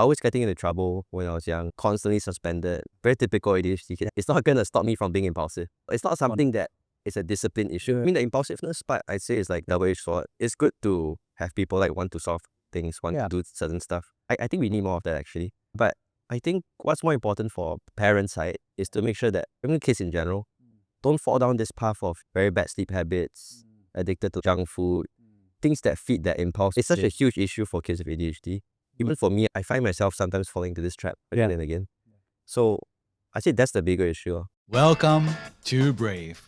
Always getting into trouble when I was young, constantly suspended, very typical ADHD kid. It's not going to stop me from being impulsive. It's not something that is a discipline issue. I mean, the impulsiveness part, I'd say, is like double-edged sword. It's good to have people like want to solve things, want to do certain stuff. I think we need more of that actually. But I think what's more important for parents' side is to make sure that even kids in general don't fall down this path of very bad sleep habits, addicted to junk food, things that feed that impulse. It's such a huge issue for kids with ADHD. Even for me, I find myself sometimes falling into this trap again and again. So I say that's the bigger issue. Welcome to Brave.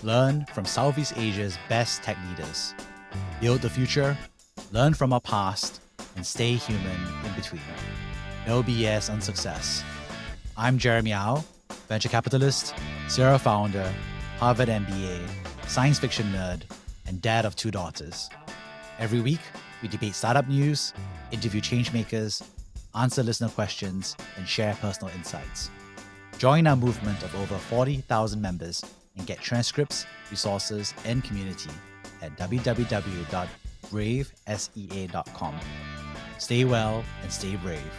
Learn from Southeast Asia's best tech leaders. Build the future, learn from our past, and stay human in between. No BS on success. I'm Jeremy Au, venture capitalist, serial founder, Harvard MBA, science fiction nerd, and dad of 2 daughters. Every week, we debate startup news, interview changemakers, answer listener questions, and share personal insights. Join our movement of over 40,000 members and get transcripts, resources, and community at www.bravesea.com. Stay well and stay brave.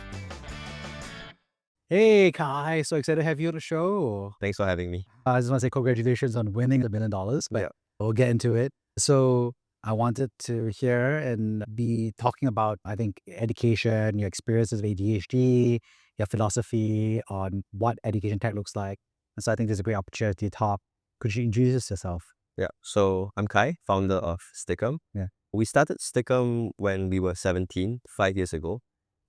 Hey, Kai, so excited to have you on the show. Thanks for having me. I just want to say congratulations on winning $1 million, but we'll get into it. So I wanted to hear and be talking about, I think, education, your experiences with ADHD, your philosophy on what education tech looks like. And so I think there's a great opportunity to talk. Could you introduce yourself? Yeah, so I'm Kai, founder of Stickum. Yeah. We started Stickum when we were 17, 5 years ago.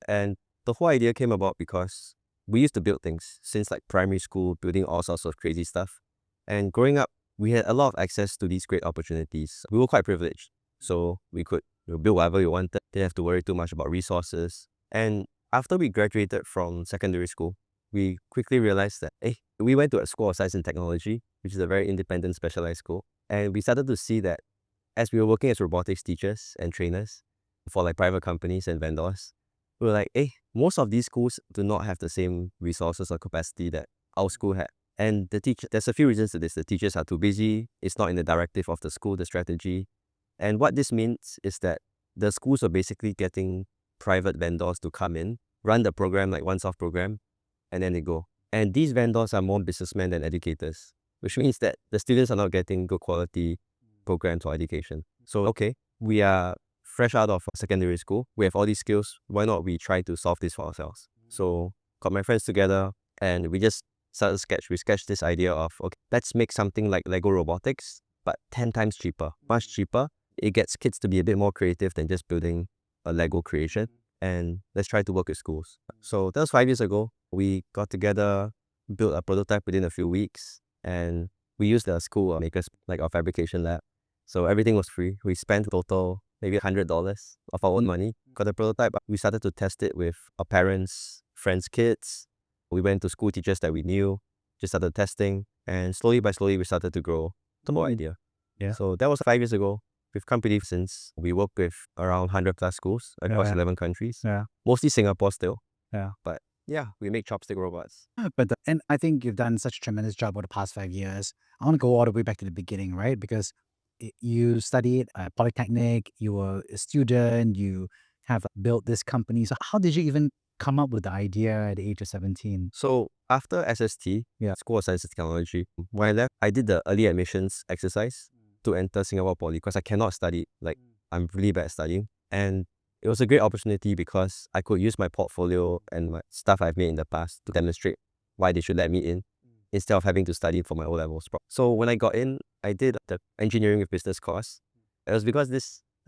And the whole idea came about because we used to build things since like primary school, building all sorts of crazy stuff. And growing up, we had a lot of access to these great opportunities. We were quite privileged. So we could build whatever we wanted, didn't have to worry too much about resources. And after we graduated from secondary school, we quickly realized that, we went to a school of science and technology, which is a very independent specialized school. And we started to see that as we were working as robotics teachers and trainers for like private companies and vendors, we were like, most of these schools do not have the same resources or capacity that our school had. And there's a few reasons to this. The teachers are too busy. It's not in the directive of the school, the strategy. And what this means is that the schools are basically getting private vendors to come in, run the program like one-off program, and then they go. And these vendors are more businessmen than educators, which means that the students are not getting good quality programs or education. So, we are fresh out of secondary school. We have all these skills. Why not we try to solve this for ourselves? So, got my friends together and we just started to sketch. We sketched this idea of, let's make something like Lego Robotics, but 10 times cheaper, much cheaper. It gets kids to be a bit more creative than just building a Lego creation. And let's try to work with schools. So that was 5 years ago. We got together, built a prototype within a few weeks, and we used the school makers, like our fabrication lab. So everything was free. We spent total maybe $100 of our own money. Got the prototype. We started to test it with our parents, friends' kids. We went to school teachers that we knew, just started testing, and slowly by slowly we started to grow the more idea. Yeah. So that was 5 years ago. We've come pretty since. We work with around 100 plus schools across 11 countries. Yeah. Mostly Singapore still. Yeah. But yeah, we make chopstick robots. And I think you've done such a tremendous job over the past 5 years. I want to go all the way back to the beginning, right? Because you studied at Polytechnic, you were a student, you have built this company. So how did you even come up with the idea at the age of 17? So after SST, School of Science and Technology, when I left, I did the early admissions exercise to enter Singapore Poly because I cannot study. Like, I'm really bad at studying. And it was a great opportunity because I could use my portfolio and my stuff I've made in the past to demonstrate why they should let me in instead of having to study for my O-levels. So when I got in, I did the engineering with business course. It was because I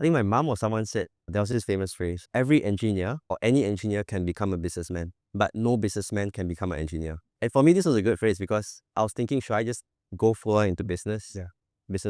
think my mom or someone said, there was this famous phrase, every engineer or any engineer can become a businessman, but no businessman can become an engineer. And for me, this was a good phrase because I was thinking, should I just go full into business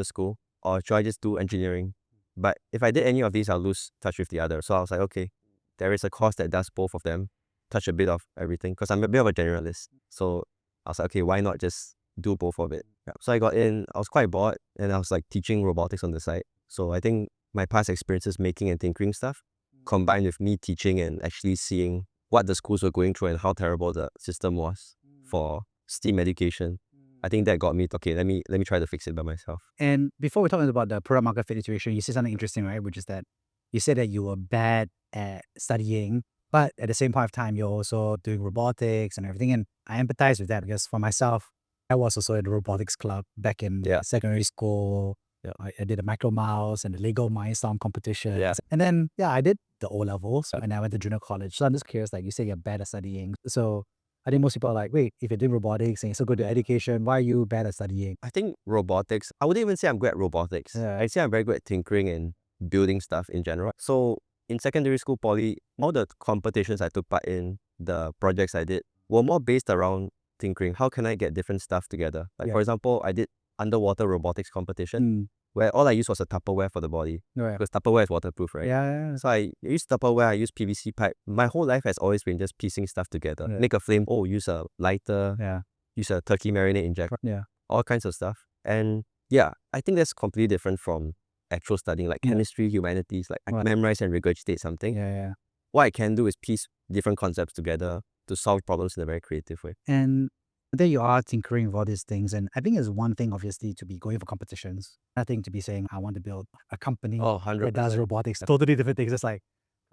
school, or should I just do engineering? But if I did any of these, I'll lose touch with the other. So I was like, there is a course that does both of them, touch a bit of everything, because I'm a bit of a generalist. So I was like, why not just do both of it? So I got in, I was quite bored, and I was like teaching robotics on the side. So I think my past experiences making and tinkering stuff, combined with me teaching and actually seeing what the schools were going through and how terrible the system was for STEAM education, I think that got me, let me try to fix it by myself. And before we're talking about the product market fit situation, you said something interesting, right? Which is that you said that you were bad at studying, But at the same point of time, you're also doing robotics and everything. And I empathize with that because for myself, I was also in the robotics club back in secondary school. Yeah. I did a micro mouse and the Lego Mindstorm competition. Yeah. And then, I did the O levels and I went to junior college. So I'm just curious, like you say you're bad at studying. So I think most people are like, wait, if you're doing robotics and you're so good at education, why are you bad at studying? I think robotics, I wouldn't even say I'm good at robotics. Yeah. I'd say I'm very good at tinkering and building stuff in general. So in secondary school, poly, all the competitions I took part in, the projects I did, were more based around tinkering. How can I get different stuff together? Like for example, I did underwater robotics competition where all I used was a Tupperware for the body. Right. Because Tupperware is waterproof, right? Yeah. So I use Tupperware, I use PVC pipe. My whole life has always been just piecing stuff together. Yeah. Make a flame, use a lighter, use a turkey marinade injector, all kinds of stuff. And I think that's completely different from actual studying, like chemistry, humanities. Like I memorize and regurgitate something. What I can do is piece different concepts together to solve problems in a very creative way. And there you are tinkering with all these things. And I think it's one thing, obviously, to be going for competitions. I think to be saying, I want to build a company that does robotics. Totally different things. It's like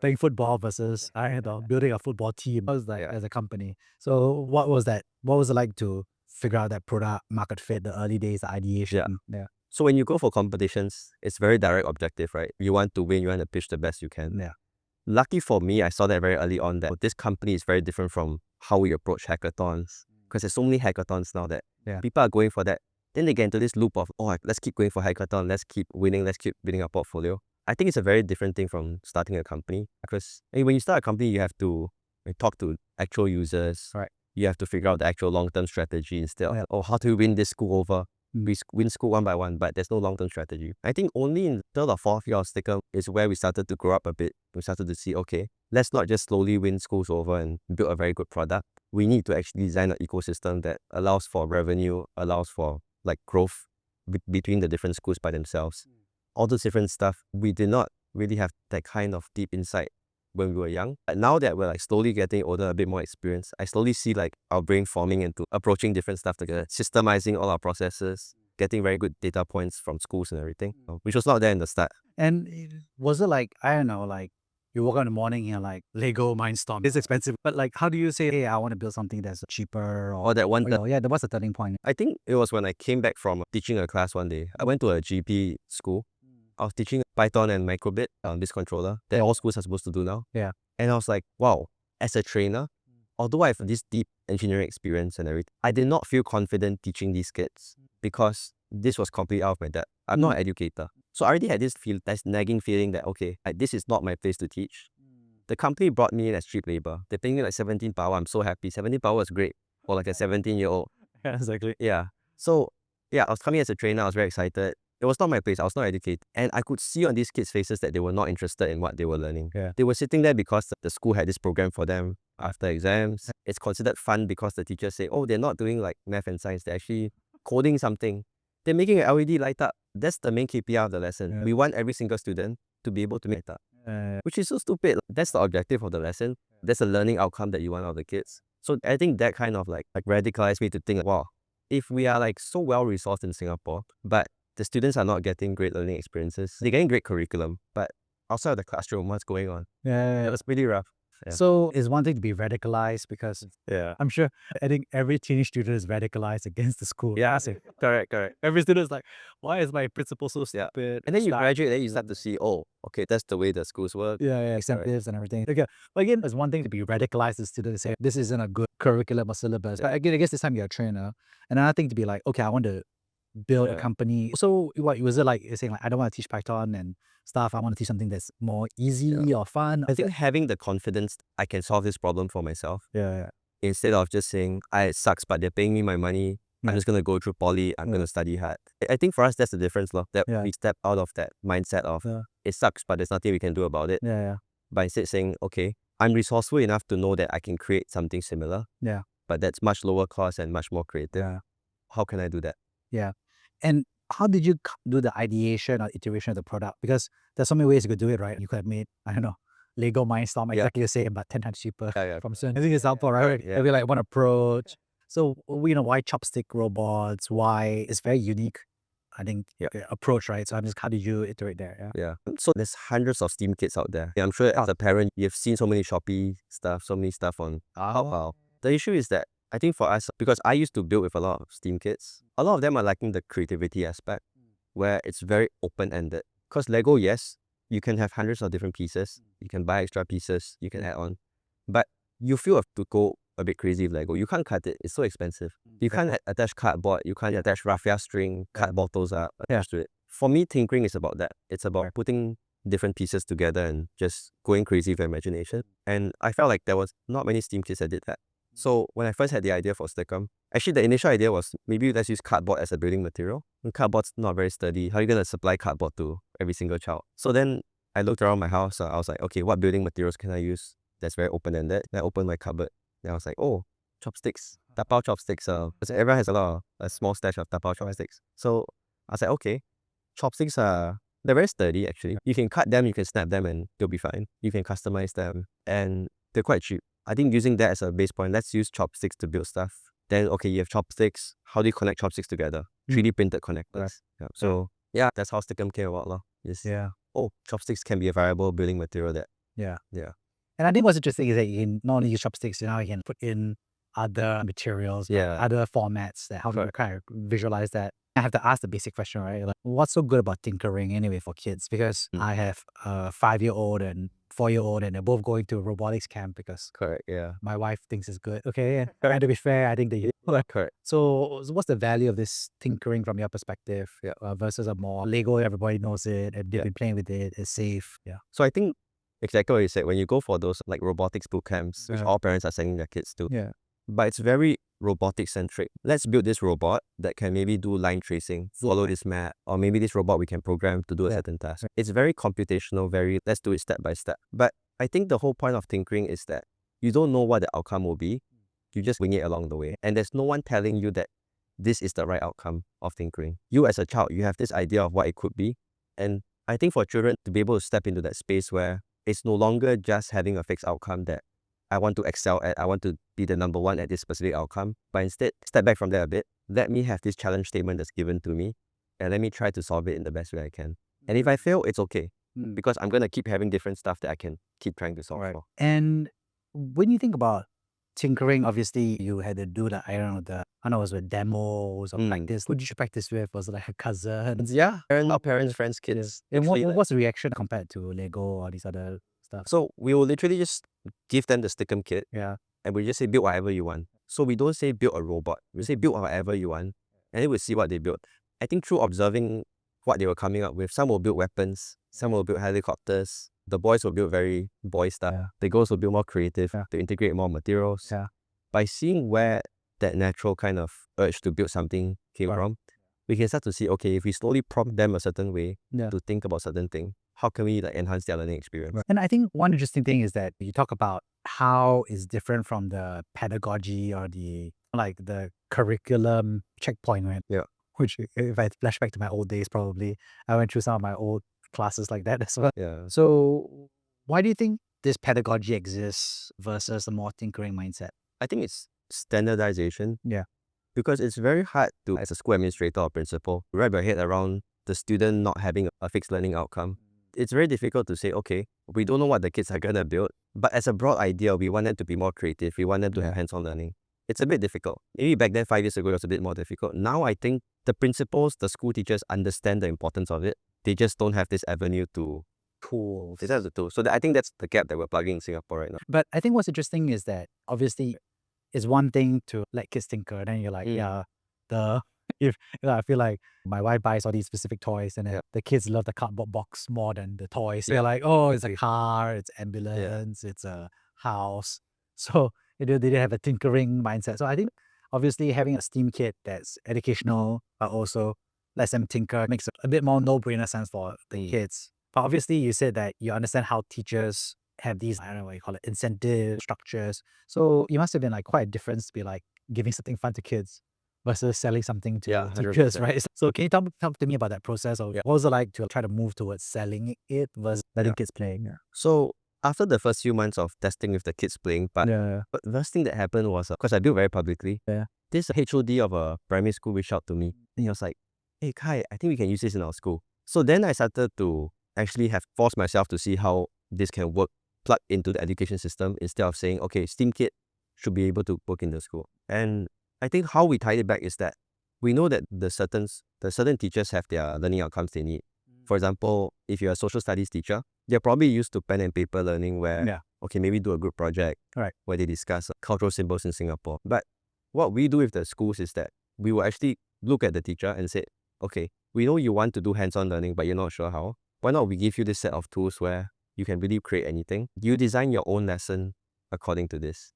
playing football versus building a football team as a company. So what was that? What was it like to figure out that product market fit, the early days, the ideation? Yeah. So when you go for competitions, it's very direct objective, right? You want to win, you want to pitch the best you can. Yeah. Lucky for me, I saw that very early on that this company is very different from how we approach hackathons. Because there's so many hackathons now that people are going for that. Then they get into this loop of, let's keep going for hackathon, let's keep winning, let's keep building our portfolio. I think it's a very different thing from starting a company. Because when you start a company, you have to talk to actual users. Right. You have to figure out the actual long-term strategy instead of, how to win this school over. We win school one by one, but there's no long-term strategy. I think only in third or fourth year of Sticker is where we started to grow up a bit. We started to see, okay, let's not just slowly win schools over and build a very good product. We need to actually design an ecosystem that allows for revenue, allows for like growth between the different schools by themselves. All those different stuff, we did not really have that kind of deep insight when we were young. But now that we're like slowly getting older, a bit more experience, I slowly see like our brain forming into approaching different stuff together, systemizing all our processes, getting very good data points from schools and everything, which was not there in the start. And was it like, I don't know, like you woke up in the morning and you're like, Lego Mindstorm, it's expensive. But like, how do you say, hey, I want to build something that's cheaper? Or that one. That was the turning point. I think it was when I came back from teaching a class one day. I went to a GP school. I was teaching Python and microbit on this controller that all schools are supposed to do now. Yeah. And I was like, wow, as a trainer, although I have this deep engineering experience and everything, I did not feel confident teaching these kids because this was completely out of my depth. I'm not an educator. So I already had this nagging feeling that, okay, this is not my place to teach. The company brought me in as cheap labor. They're paying me like 17 per hour. I'm so happy. 17 per hour is great for like a 17-year-old. Yeah, exactly. Yeah. So I was coming as a trainer. I was very excited. It was not my place. I was not educated. And I could see on these kids' faces that they were not interested in what they were learning. Yeah. They were sitting there because the school had this program for them after exams. It's considered fun because the teachers say, they're not doing like math and science. They're actually coding something. They're making an LED light up. That's the main KPI of the lesson. Yeah. We want every single student to be able to make that. Which is so stupid. That's the objective of the lesson. That's the learning outcome that you want out of the kids. So I think that kind of like radicalized me to think, wow, if we are like so well resourced in Singapore, but the students are not getting great learning experiences, they're getting great curriculum, but outside of the classroom, what's going on? Yeah. It's pretty rough. Yeah. So it's one thing to be radicalized because I'm sure I think every teenage student is radicalized against the school. Yeah, correct. Every student is like, why is my principal so stupid? And then you graduate, then you start to see, okay, that's the way the schools work. Yeah, incentives and everything. Okay. But again, it's one thing to be radicalized as students and say, this isn't a good curriculum or syllabus. But again, I guess this time you're a trainer. And another thing to be like, okay, I want to build a company. So what was it like? You're saying like, I don't want to teach Python and stuff. I want to teach something that's more easy or fun. I think having the confidence I can solve this problem for myself. Yeah. Instead of just saying, it sucks, but they're paying me my money. I'm just going to go through poly. I'm going to study hard. I think for us, that's the difference, that we step out of that mindset of it sucks, but there's nothing we can do about it. Yeah. By instead saying, okay, I'm resourceful enough to know that I can create something similar. Yeah. But that's much lower cost and much more creative. Yeah. How can I do that? Yeah. And how did you do the ideation or iteration of the product? Because there's so many ways you could do it, right? You could have made, I don't know, Lego Mindstorm, exactly the same, but 10 times cheaper. From certain example, right? Yeah. Maybe like one approach. So, why Chopstick robots? Why it's very unique. I think, approach, right? So I'm just, how did you iterate there? Yeah. So there's hundreds of STEAM kits out there. I'm sure as a parent, you've seen so many Shopee stuff, so many stuff on Taobao. The issue is that I think for us, because I used to build with a lot of STEAM kits, a lot of them are lacking the creativity aspect where it's very open-ended. Because Lego, yes, you can have hundreds of different pieces. You can buy extra pieces, you can add on. But you feel have to go a bit crazy with Lego. You can't cut it. It's so expensive. You can't attach cardboard. You can't attach raffia string. Cut bottles are attached to it. For me, tinkering is about that. It's about putting different pieces together and just going crazy with imagination. And I felt like there was not many STEAM kits that did that. So when I first had the idea for Stickum, actually the initial idea was maybe let's use cardboard as a building material. And cardboard's not very sturdy. How are you going to supply cardboard to every single child? So then I looked around my house. I was like, okay, what building materials can I use that's very open-ended? Then I opened my cupboard. Then I was like, oh, chopsticks. Tapao chopsticks. Because everyone has a small stash of tapao chopsticks. So I was like, okay, chopsticks they're very sturdy actually. You can cut them, you can snap them and they'll be fine. You can customize them and they're quite cheap. I think using that as a base point, let's use chopsticks to build stuff. Then, okay, you have chopsticks. How do you connect chopsticks together? 3D printed connectors. Right. Yeah. So, yeah, that's how Stickum came about. Oh, chopsticks can be a variable building material that. Yeah. Yeah. And I think what's interesting is that you can not only use chopsticks, now you can put in other materials, other formats, that how do you kind of visualize that? I have to ask the basic question, right? Like, what's so good about tinkering anyway for kids? Because I have a 5-year-old and 4-year-old, and they're both going to robotics camp because my wife thinks it's good. Okay, and to be fair, I think they correct. So what's the value of this tinkering from your perspective versus a more Lego? Everybody knows it, and they've been playing with it. It's safe. Yeah. So I think exactly what you said. When you go for those like robotics boot camps, which all parents are sending their kids to. Yeah. But it's very robotic centric. Let's build this robot that can maybe do line tracing, follow this map, or maybe this robot we can program to do a certain task. It's very computational, let's do it step by step. But I think the whole point of tinkering is that you don't know what the outcome will be. You just wing it along the way. And there's no one telling you that this is the right outcome of tinkering. You as a child, you have this idea of what it could be. And I think for children to be able to step into that space where it's no longer just having a fixed outcome that I want to excel at, I want to be the number one at this specific outcome, but instead step back from there a bit. Let me have this challenge statement that's given to me and let me try to solve it in the best way I can. And if I fail, it's okay because I'm going to keep having different stuff that I can keep trying to solve for. And when you think about tinkering, obviously you had to do the, I don't know, it was with demos or practice. Who did you practice with? Was it like a cousin? Yeah, parents, friends, kids. And what's the reaction compared to Lego or these other stuff? So we will literally just give them the Stickum kit. Yeah. And we just say build whatever you want. So we don't say build a robot. We say build whatever you want. And then we'll see what they build. I think through observing what they were coming up with, some will build weapons, some will build helicopters. The boys will build very boy stuff. The girls will build more creative to integrate more materials. By seeing where that natural kind of urge to build something came from, we can start to see, okay, if we slowly prompt them a certain way to think about certain thing, how can we enhance their learning experience? And I think one interesting thing is that you talk about how it's different from the pedagogy or the curriculum checkpoint, right? Yeah. Which, if I flash back to my old days, probably I went through some of my old classes like that as well. Yeah. So why do you think this pedagogy exists versus a more tinkering mindset? I think it's standardization. Yeah. Because it's very hard to, as a school administrator or principal, wrap your head around the student not having a fixed learning outcome. It's very difficult to say, okay, we don't know what the kids are going to build, but as a broad idea, we want them to be more creative. We want them to have hands-on learning. It's a bit difficult. Maybe back then, 5 years ago, it was a bit more difficult. Now, I think the principals, the school teachers understand the importance of it. They just don't have this avenue to tools. They have the tools. So I think that's the gap that we're plugging in Singapore right now. But I think what's interesting is that obviously it's one thing to let kids tinker. Then you're like, I feel like my wife buys all these specific toys and the kids love the cardboard box more than the toys. They're like, oh, it's a car, it's ambulance, it's a house. So they didn't have a tinkering mindset. So I think obviously having a STEAM kit that's educational but also lets them tinker makes a bit more no-brainer sense for the kids. But obviously you said that you understand how teachers have these, I don't know what you call it, incentive structures. So it must have been like quite a difference to be like giving something fun to kids versus selling something to teachers, right? So can you talk to me about that process? Or what was it like to try to move towards selling it versus letting kids playing? So after the first few months of testing with the kids playing, but the first thing that happened was, because I built very publicly, this HOD of a primary school reached out to me and he was like, hey Kai, I think we can use this in our school. So then I started to actually have forced myself to see how this can work, plug into the education system instead of saying, okay, STEAM kid should be able to work in the school. And I think how we tied it back is that we know that the certain teachers have their learning outcomes they need. For example, if you're a social studies teacher, they're probably used to pen and paper learning where, okay, maybe do a group project where they discuss cultural symbols in Singapore. But what we do with the schools is that we will actually look at the teacher and say, okay, we know you want to do hands-on learning, but you're not sure how. Why not we give you this set of tools where you can really create anything? You design your own lesson according to this.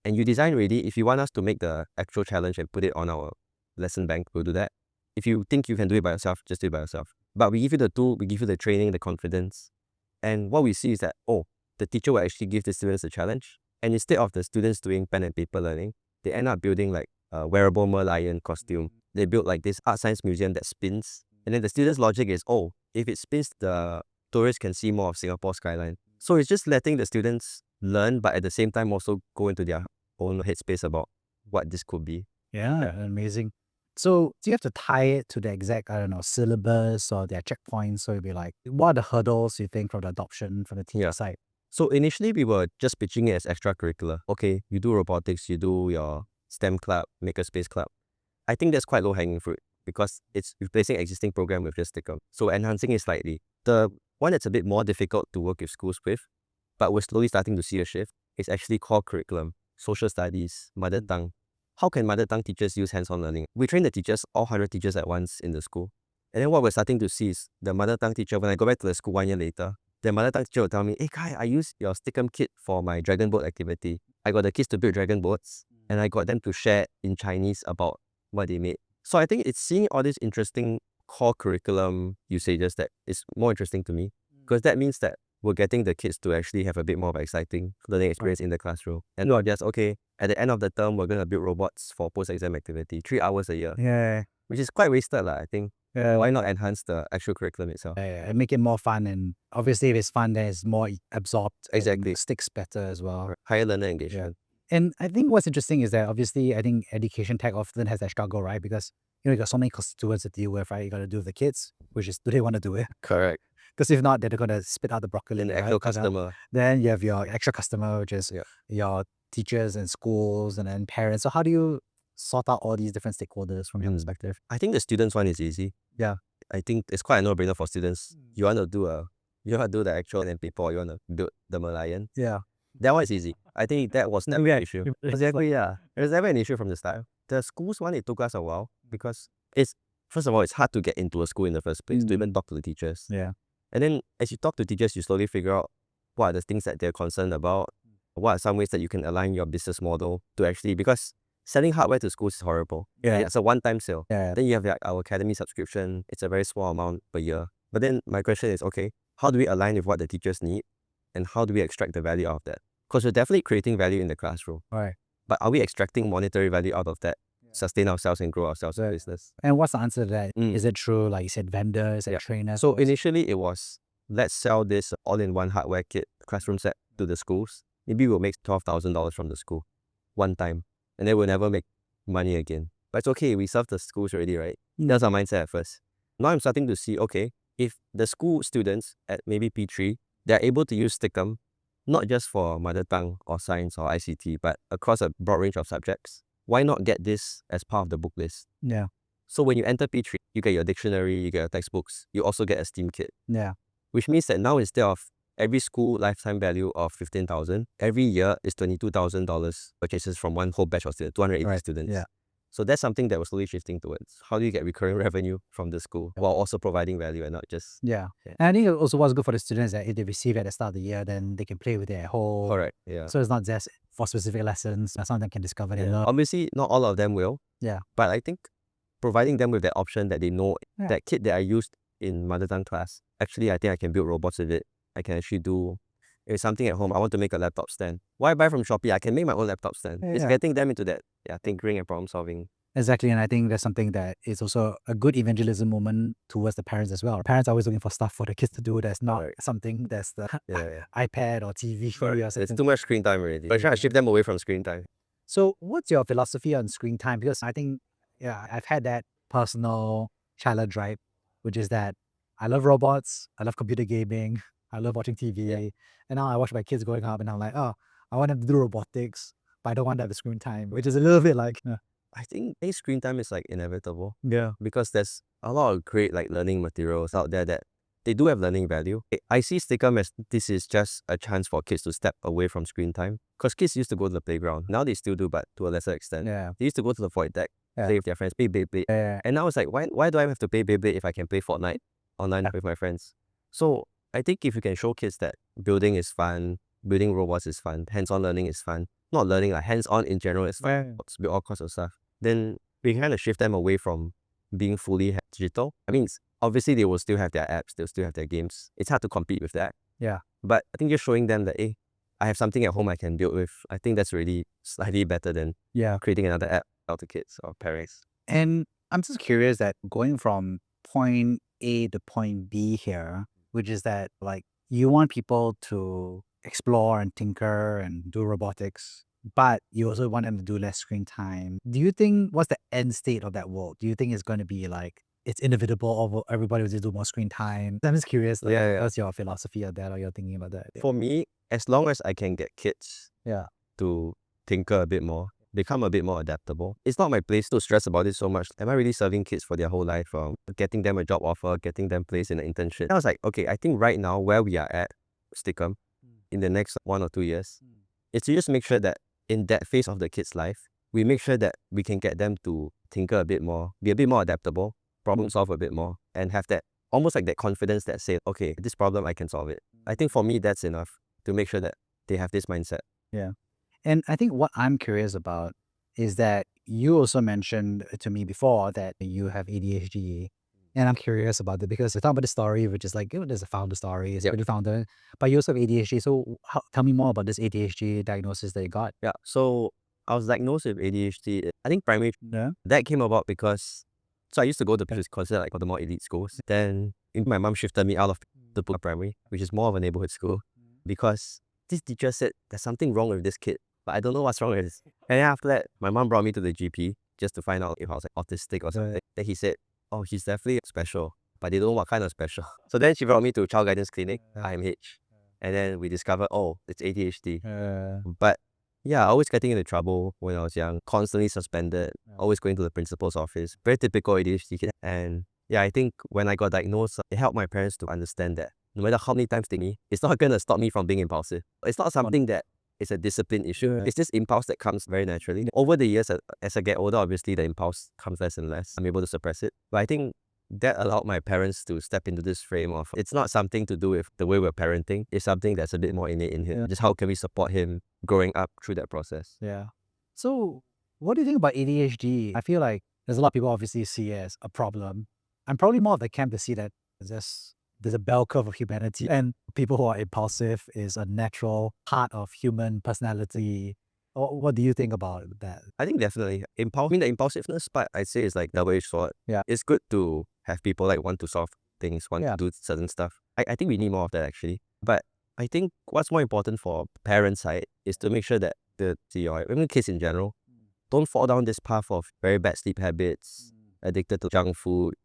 And you design ready. If you want us to make the actual challenge and put it on our lesson bank, we'll do that. If you think you can do it by yourself, just do it by yourself. But we give you the tool, we give you the training, the confidence. And what we see is that, the teacher will actually give the students a challenge. And instead of the students doing pen and paper learning, they end up building like a wearable Merlion costume. They built like this art science museum that spins. And then the students' logic is, if it spins, the tourists can see more of Singapore's skyline. So it's just letting the students learn, but at the same time also go into their own headspace about what this could be. Yeah, amazing. So do you have to tie it to the exact, syllabus or their checkpoints? So it'd be like, what are the hurdles you think from the adoption from the teacher side? So initially we were just pitching it as extracurricular. Okay, you do robotics, you do your STEM club, makerspace club. I think that's quite low hanging fruit because it's replacing existing program with just sticker. So enhancing it slightly. The one that's a bit more difficult to work with schools with, but we're slowly starting to see a shift, is actually core curriculum, social studies, mother tongue. How can mother tongue teachers use hands-on learning? We train the teachers, all 100 teachers at once in the school. And then what we're starting to see is the mother tongue teacher, when I go back to the school 1 year later, the mother tongue teacher will tell me, hey Kai, I used your Stickum kit for my dragon boat activity. I got the kids to build dragon boats and I got them to share in Chinese about what they made. So I think it's seeing all these interesting core curriculum usages that is more interesting to me because that means that we're getting the kids to actually have a bit more of an exciting learning experience in the classroom. And not just, okay, at the end of the term, we're going to build robots for post-exam activity, 3 hours a year. Yeah. Which is quite wasted, I think. Why not enhance the actual curriculum itself? And make it more fun. And obviously, if it's fun, then it's more absorbed. Exactly. Sticks better as well. Higher learner engagement. And I think what's interesting is that obviously, I think education tech often has that struggle, right? Because, you got so many constituents to deal with, right? You got to do with the kids, which is, do they want to do it? Correct. Because if not, they're going to spit out the broccoli. And the actual customer. Then you have your extra customer, which is your teachers and schools and then parents. So how do you sort out all these different stakeholders from your perspective? I think the students one is easy. Yeah. I think it's quite a no-brainer for students. You want to do the actual and paper, or you want to build the Merlion. Yeah. That one is easy. I think that was never an issue. Exactly, yeah. It was never an issue from the start. The schools one, it took us a while because first of all, it's hard to get into a school in the first place to even talk to the teachers. Yeah. And then as you talk to teachers, you slowly figure out what are the things that they're concerned about. What are some ways that you can align your business model to actually, because selling hardware to schools is horrible. Yeah. It's a one-time sale. Yeah. Then you have our academy subscription. It's a very small amount per year. But then my question is, okay, how do we align with what the teachers need? And how do we extract the value out of that? Because we're definitely creating value in the classroom. Right. But are we extracting monetary value out of that? Sustain ourselves and grow ourselves in business. And what's the answer to that? Is it true, like you said, vendors and trainers? So initially it was, let's sell this all-in-one hardware kit, classroom set to the schools. Maybe we'll make $12,000 from the school one time. And then we'll never make money again. But it's okay, we serve the schools already, right? That's our mindset at first. Now I'm starting to see, okay, if the school students at maybe P3, they're able to use Stickum, not just for mother tongue or science or ICT, but across a broad range of subjects. Why not get this as part of the book list? Yeah. So when you enter P3, you get your dictionary, you get your textbooks, you also get a STEAM kit. Yeah. Which means that now instead of every school lifetime value of $15,000, every year is $22,000 purchases from one whole batch of students, 280 students. Yeah. So that's something that we're slowly shifting towards. How do you get recurring revenue from the school while also providing value and not just... Yeah. And I think it also what's good for the students that if they receive it at the start of the year, then they can play with it at home. Correct, yeah. So it's not just for specific lessons. Some of them can discover it. Obviously, not all of them will. Yeah. But I think providing them with that option that they know, that kit that I used in mother tongue class, actually I think I can build robots with it. I can actually do... If it's something at home, I want to make a laptop stand. Why buy from Shopee? I can make my own laptop stand. It's getting them into that tinkering and problem solving. Exactly, and I think that's something that is also a good evangelism moment towards the parents as well. Parents are always looking for stuff for the kids to do that's not something that's the iPad or TV. It's too much screen time already. We're trying to shift them away from screen time. So what's your philosophy on screen time? Because I think, I've had that personal challenge, right? Which is that I love robots, I love computer gaming, I love watching TV. And now I watch my kids growing up and I'm like, oh, I want them to do robotics, but I don't want to have the screen time, which is a little bit like, I think screen time is like inevitable yeah. because there's a lot of great like learning materials out there that they do have learning value. I see Stickum as this is just a chance for kids to step away from screen time because kids used to go to the playground. Now they still do, but to a lesser extent. Yeah. They used to go to the void deck, Yeah. play with their friends, play Beyblade. Yeah. And now it's like, why do I have to play Beyblade if I can play Fortnite online with my friends? So I think if you can show kids that building is fun, building robots is fun, hands-on learning is fun, not learning, like hands-on in general is fun, build all kinds of stuff, then we kind of shift them away from being fully digital. I mean, obviously they will still have their apps, they'll still have their games. It's hard to compete with that. Yeah. But I think just showing them that, hey, I have something at home I can build with, I think that's really slightly better than creating another app out to kids or parents. And I'm just curious that going from point A to point B here, which is that like you want people to explore and tinker and do robotics, but you also want them to do less screen time. Do you think, what's the end state of that world? Do you think it's going to be like, it's inevitable or everybody will just do more screen time? I'm just curious, like, what's your philosophy of that or you're thinking about that? For me, as long as I can get kids Yeah. to tinker a bit more, become a bit more adaptable. It's not my place to stress about it so much. Am I really serving kids for their whole life from getting them a job offer, getting them placed in an internship? I was like, okay, I think right now where we are at Stickum in the next 1 or 2 years, is to just make sure that in that phase of the kid's life, we make sure that we can get them to tinker a bit more, be a bit more adaptable, problem solve a bit more, and have that almost like that confidence that say, okay, this problem, I can solve it. I think for me, that's enough to make sure that they have this mindset. Yeah. And I think what I'm curious about is that you also mentioned to me before that you have ADHD. And I'm curious about it because we talk about the story, which is like, there's a founder story, it's the founder, but you also have ADHD. So tell me more about this ADHD diagnosis that you got. Yeah. So I was diagnosed with ADHD, I think primary. Yeah. That came about because, so I used to go to consider like the more elite schools. Then my mom shifted me out of the primary, which is more of a neighborhood school, because this teacher said there's something wrong with this kid, but I don't know what's wrong with this. And then after that, my mom brought me to the GP just to find out if I was like autistic or something. Then he said, oh, he's definitely special, but they don't know what kind of special. So then she brought me to Child Guidance Clinic, IMH. And then we discovered, oh, it's ADHD. But yeah, always getting into trouble when I was young, constantly suspended, always going to the principal's office. Very typical ADHD kid. And yeah, I think when I got diagnosed, it helped my parents to understand that no matter how many times they me, it's not going to stop me from being impulsive. It's not something that is a discipline issue. It's this impulse that comes very naturally. Over the years, as I get older, obviously the impulse comes less and less. I'm able to suppress it. But I think that allowed my parents to step into this frame of, it's not something to do with the way we're parenting. It's something that's a bit more innate in him. Just how can we support him growing up through that process? Yeah. So what do you think about ADHD? I feel like there's a lot of people obviously see it as a problem. I'm probably more of the camp to see that there's a bell curve of humanity, and people who are impulsive is a natural part of human personality. What do you think about that? I think definitely. The impulsiveness part, I'd say, is like double-edged sword. Yeah. It's good to have people like want to solve things, want to do certain stuff. I think we need more of that actually. But I think what's more important for parents' side is to make sure that even kids in general, don't fall down this path of very bad sleep habits, addicted to junk food,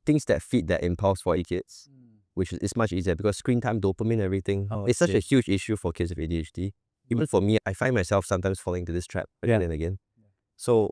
things that feed that impulse for kids, which is much easier because screen time, dopamine, everything. It's such a huge issue for kids with ADHD. Even for me, I find myself sometimes falling into this trap again and again. So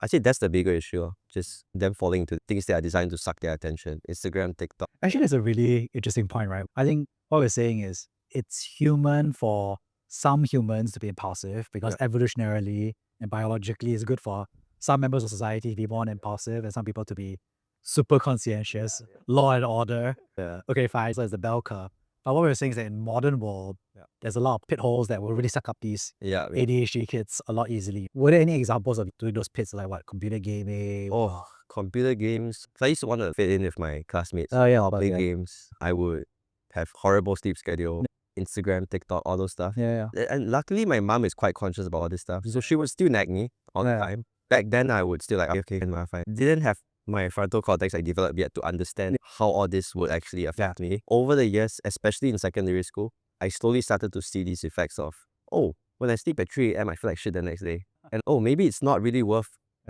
I say that's the bigger issue, just them falling into things that are designed to suck their attention. Instagram, TikTok. Actually, that's a really interesting point, right? I think what we're saying is it's human for some humans to be impulsive because evolutionarily and biologically it's good for some members of society to be more impulsive and some people to be super conscientious, law and order. Okay, fine. So it's the bell curve. But what we're saying is that in modern world, there's a lot of pit holes that will really suck up these ADHD kids a lot easily. Were there any examples of doing those pits like what? Computer gaming? Oh, computer games. So I used to want to fit in with my classmates. Oh yeah, play games. I would have horrible sleep schedule. Instagram, TikTok, all those stuff. And luckily my mom is quite conscious about all this stuff. So she would still nag me all the time. Back then I would still like, okay, fine. Didn't have my frontal cortex I developed yet to understand how all this would actually affect me. Over the years, especially in secondary school, I slowly started to see these effects of, oh, when I sleep at 3 a.m. I feel like shit the next day. And oh, maybe it's not really worth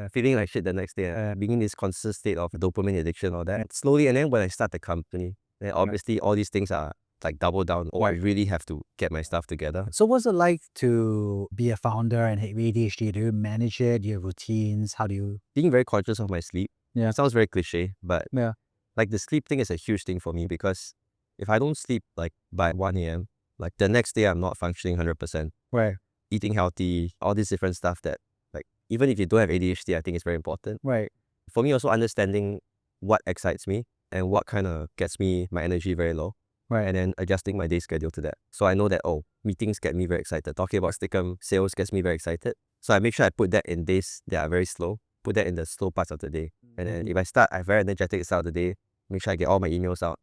feeling like shit the next day, being in this constant state of dopamine addiction or that. Slowly, and then when I start the company, then obviously all these things are like double down. Oh, I really have to get my stuff together. So what's it like to be a founder and have ADHD? Do you manage it? Do you have routines? How do you... Being very conscious of my sleep. Yeah. It sounds very cliche, but Yeah. like the sleep thing is a huge thing for me, because if I don't sleep like by 1 a.m., like the next day I'm not functioning 100%. Right. Eating healthy, all this different stuff that like, even if you don't have ADHD, I think it's very important. Right. For me, also understanding what excites me and what kind of gets me my energy very low. Right. And then adjusting my day schedule to that. So I know that, oh, meetings get me very excited. Talking about Stickum sales gets me very excited. So I make sure I put that in days that are very slow, put that in the slow parts of the day. And then if I start, I'm very energetic at the start of the day, make sure I get all my emails out.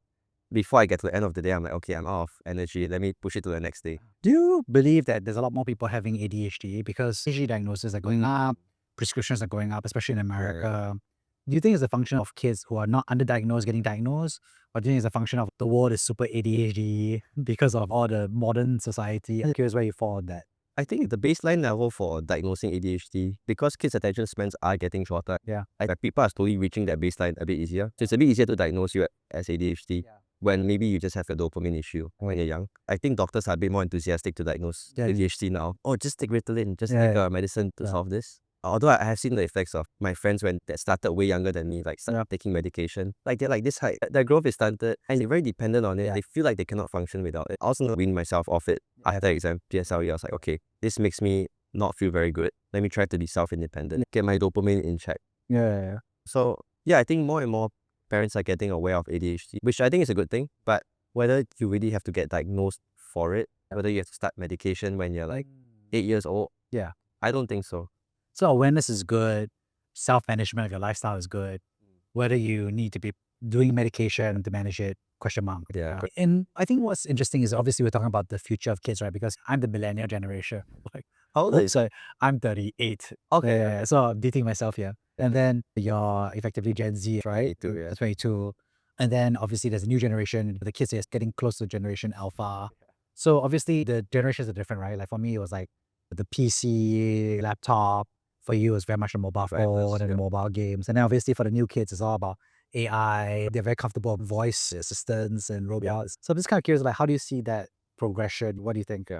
Before I get to the end of the day, I'm like, okay, I'm out of energy. Let me push it to the next day. Do you believe that there's a lot more people having ADHD because ADHD diagnoses are going up, prescriptions are going up, especially in America? Do you think it's a function of kids who are not underdiagnosed getting diagnosed? Or do you think it's a function of the world is super ADHD because of all the modern society? I'm curious where you fall on that. I think the baseline level for diagnosing ADHD, because kids' attention spans are getting shorter, like people are slowly reaching that baseline a bit easier. So it's a bit easier to diagnose you as ADHD when maybe you just have a dopamine issue when you're young. I think doctors are a bit more enthusiastic to diagnose ADHD now. Oh, just take Ritalin, just take a medicine to solve this. Although I have seen the effects of my friends when that started way younger than me, like started taking medication. Like they're like this height, their growth is stunted and they're very dependent on it. They feel like they cannot function without it. I also weaned myself off it after exam, PSLE. I was like, okay, this makes me not feel very good. Let me try to be self-independent, get my dopamine in check. So yeah, I think more and more parents are getting aware of ADHD, which I think is a good thing. But whether you really have to get diagnosed for it, whether you have to start medication when you're like 8 years old, I don't think so. So awareness is good. Self-management of your lifestyle is good. Whether you need to be doing medication to manage it, question mark. And I think what's interesting is obviously we're talking about the future of kids, right? Because I'm the millennial generation. Like, how old are you? So I'm 38. Okay. So I'm dating myself here. And then you're effectively Gen Z, right? 22, 22. And then obviously there's a new generation. The kids are getting close to Generation Alpha. So obviously the generations are different, right? Like for me, it was like the PC, laptop. For you, it's very much a mobile phone and mobile games. And then obviously for the new kids, it's all about AI. They're very comfortable with voice assistants and robots. So I'm just kind of curious, like, how do you see that progression? What do you think?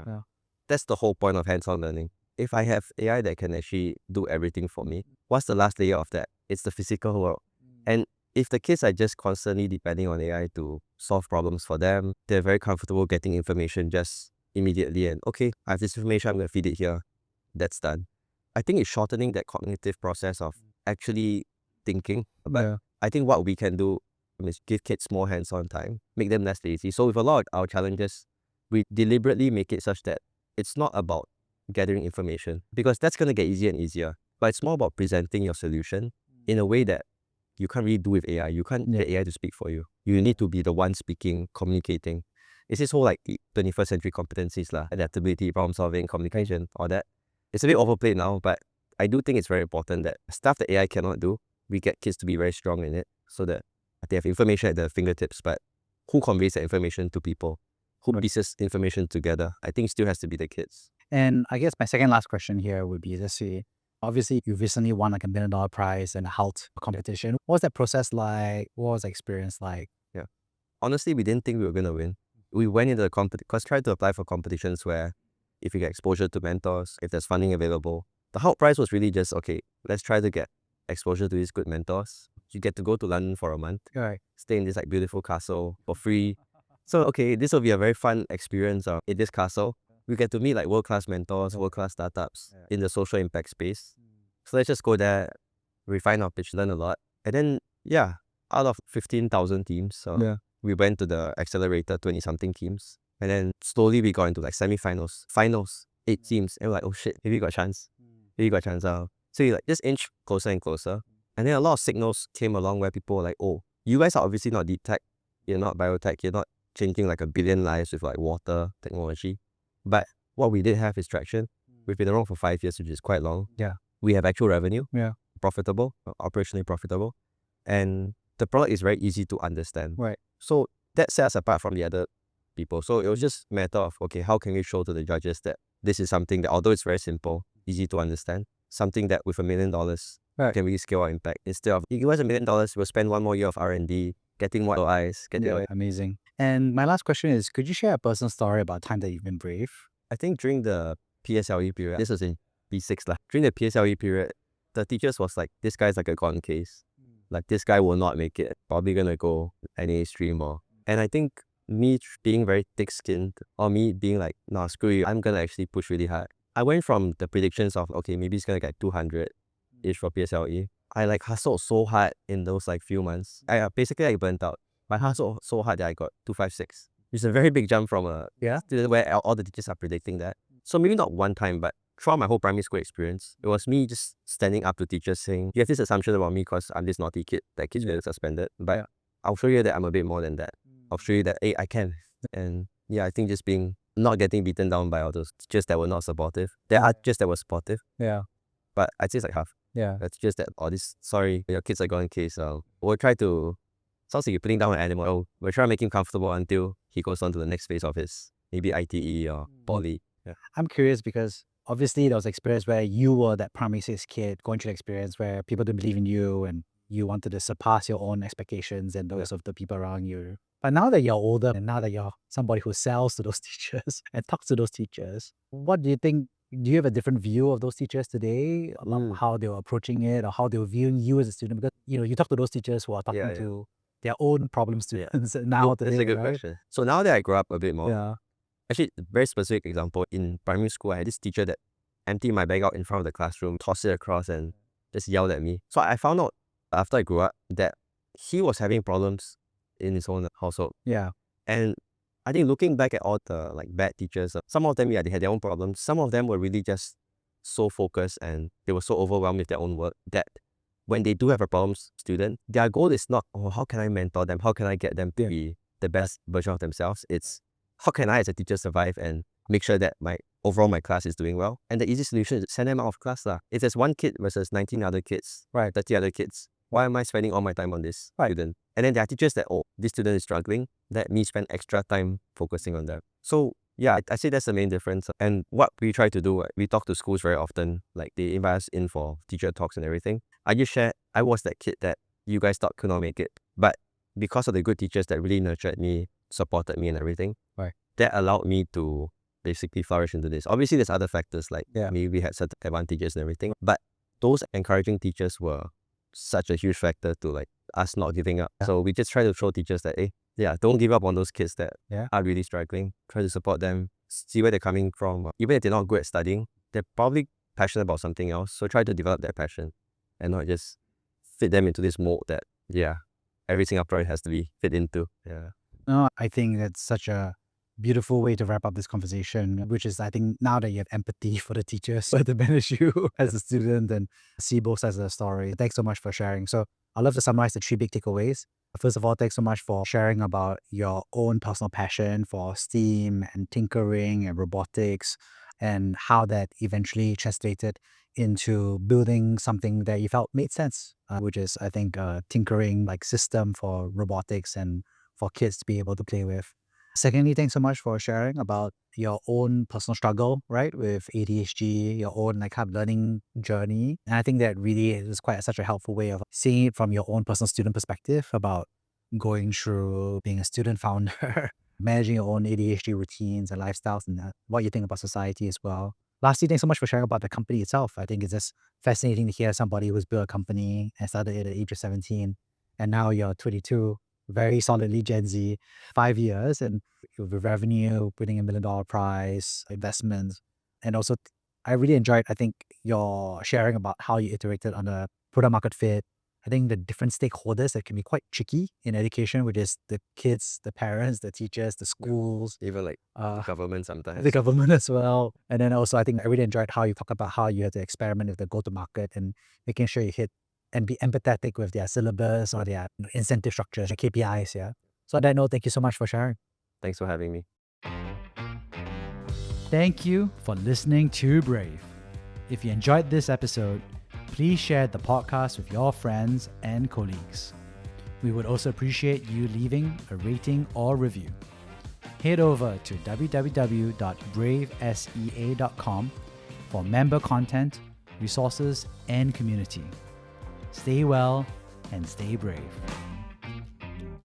That's the whole point of hands-on learning. If I have AI that can actually do everything for me, what's the last layer of that? It's the physical world. And if the kids are just constantly depending on AI to solve problems for them, they're very comfortable getting information just immediately. And okay, I have this information, I'm going to feed it here. That's done. I think it's shortening that cognitive process of actually thinking. But I think what we can do is give kids more hands-on time, make them less lazy. So with a lot of our challenges, we deliberately make it such that it's not about gathering information, because that's going to get easier and easier. But it's more about presenting your solution in a way that you can't really do with AI. You can't get AI to speak for you. You need to be the one speaking, communicating. It's this whole like 21st century competencies, adaptability, problem solving, communication, all that. It's a bit overplayed now, but I do think it's very important that stuff that AI cannot do, we get kids to be very strong in it so that they have information at their fingertips. But who conveys that information to people? Who pieces information together? I think it still has to be the kids. And I guess my second last question here would be, let's see, obviously you recently won like $1 million prize in a Hult competition. What was that process like? What was the experience like? Honestly, we didn't think we were going to win. We went into the competition because tried to apply for competitions where if you get exposure to mentors, if there's funding available. The Hult Prize was really just, okay, let's try to get exposure to these good mentors. You get to go to London for a month, stay in this like beautiful castle for free. So, okay, this will be a very fun experience in this castle. We get to meet like world-class mentors, world-class startups in the social impact space. So let's just go there, refine our pitch, learn a lot. And then, out of 15,000 teams, we went to the accelerator, 20-something teams. And then slowly we got into like semifinals, finals, 8 teams. And we're like, oh shit, maybe we got a chance. So you like just inch closer and closer. And then a lot of signals came along where people were like, oh, you guys are obviously not deep tech. You're not biotech. You're not changing like 1 billion lives with like water technology. But what we did have is traction. We've been around for 5 years, which is quite long. We have actual revenue, profitable, operationally profitable. And the product is very easy to understand. So that sets us apart from the other people. So it was just a matter of, okay, how can we show to the judges that this is something that, although it's very simple, easy to understand, something that with $1 million we can really scale our impact. Instead of, you give us $1 million, we'll spend 1 more year of R&D, getting more eyes, getting Amazing. And my last question is, could you share a personal story about time that you've been brave? I think during the PSLE period, this was in B6 lah. During the PSLE period, the teachers was like, this guy's like a gone case. Like, this guy will not make it. Probably gonna go NA stream or... And I think me being very thick-skinned, or me being like, nah, screw you, I'm gonna actually push really hard. I went from the predictions of, okay, maybe it's gonna get 200-ish for PSLE. I like hustled so hard in those like few months. I basically burnt out. I hustled so hard that I got 256. It's a very big jump from where all the teachers are predicting that. So maybe not one time, but throughout my whole primary school experience, it was me just standing up to teachers saying, you have this assumption about me because I'm this naughty kid that kids get suspended. But I'll show you that I'm a bit more than that. I'll show you that, hey, I can. And yeah, I think just not getting beaten down by all those teachers that were not supportive. There are teachers that were supportive. Yeah. But I'd say it's like half. Yeah. That's just that, sorry, your kids are going case. We'll try to, sounds like you're putting down an animal. Oh, we'll try to make him comfortable until he goes on to the next phase of his, maybe ITE or poly. Yeah. I'm curious because obviously there was an experience where you were that primary 6 kid going through the experience where people didn't believe in you and you wanted to surpass your own expectations and those of the people around you. But now that you're older and now that you're somebody who sells to those teachers and talks to those teachers, what do you think? Do you have a different view of those teachers today? How they were approaching it or how they were viewing you as a student? Because, you talk to those teachers who are talking to their own problem students now today, that's a good question. So now that I grow up a bit more, yeah. Actually, a very specific example, in primary school, I had this teacher that emptied my bag out in front of the classroom, tossed it across and just yelled at me. So I found out after I grew up that he was having problems in his own household. Yeah. And I think looking back at all the like bad teachers, some of them, they had their own problems. Some of them were really just so focused and they were so overwhelmed with their own work that when they do have a problem student, their goal is not, oh, how can I mentor them? How can I get them to be the best version of themselves? It's, how can I as a teacher survive and make sure that my class is doing well? And the easy solution is send them out of class. If there's one kid versus 19 other kids, 30 other kids, why am I spending all my time on this student? And then there are teachers that, oh, this student is struggling, let me spend extra time focusing on them. So yeah, I say that's the main difference. And what we try to do, we talk to schools very often, like they invite us in for teacher talks and everything. I just share, I was that kid that you guys thought could not make it. But because of the good teachers that really nurtured me, supported me and everything, that allowed me to basically flourish into this. Obviously, there's other factors like maybe we had certain advantages and everything, but those encouraging teachers were such a huge factor to like us not giving up. So we just try to show teachers that, hey, don't give up on those kids that are really struggling. Try to support them, see where they're coming from. Even if they're not good at studying, they're probably passionate about something else. So try to develop that passion and not just fit them into this mold that, every Singaporean has to be fit into. Yeah. No, I think that's such a beautiful way to wrap up this conversation, which is, I think, now that you have empathy for the teachers to manage you as a student and see both sides of the story. Thanks so much for sharing. So I'd love to summarize the 3 big takeaways. First of all, thanks so much for sharing about your own personal passion for STEAM and tinkering and robotics and how that eventually translated into building something that you felt made sense, which is, I think, a tinkering like system for robotics and for kids to be able to play with. Secondly, thanks so much for sharing about your own personal struggle, right, with ADHD, your own like kind of learning journey. And I think that really is quite such a helpful way of seeing it from your own personal student perspective about going through being a student founder, managing your own ADHD routines and lifestyles and what you think about society as well. Lastly, thanks so much for sharing about the company itself. I think it's just fascinating to hear somebody who's built a company and started it at the age of 17 and now you're 22. Very solidly Gen Z, 5 years, and with revenue, winning $1 million prize, investments. And also, I really enjoyed, I think, your sharing about how you iterated on the product market fit. I think the different stakeholders that can be quite tricky in education, which is the kids, the parents, the teachers, the schools. Even like government sometimes. The government as well. And then also, I think I really enjoyed how you talk about how you had to experiment with the go-to-market and making sure you hit and be empathetic with their syllabus or their incentive structures, their KPIs, So on that note, thank you so much for sharing. Thanks for having me. Thank you for listening to Brave. If you enjoyed this episode, please share the podcast with your friends and colleagues. We would also appreciate you leaving a rating or review. Head over to www.bravesea.com for member content, resources, and community. Stay well and stay brave.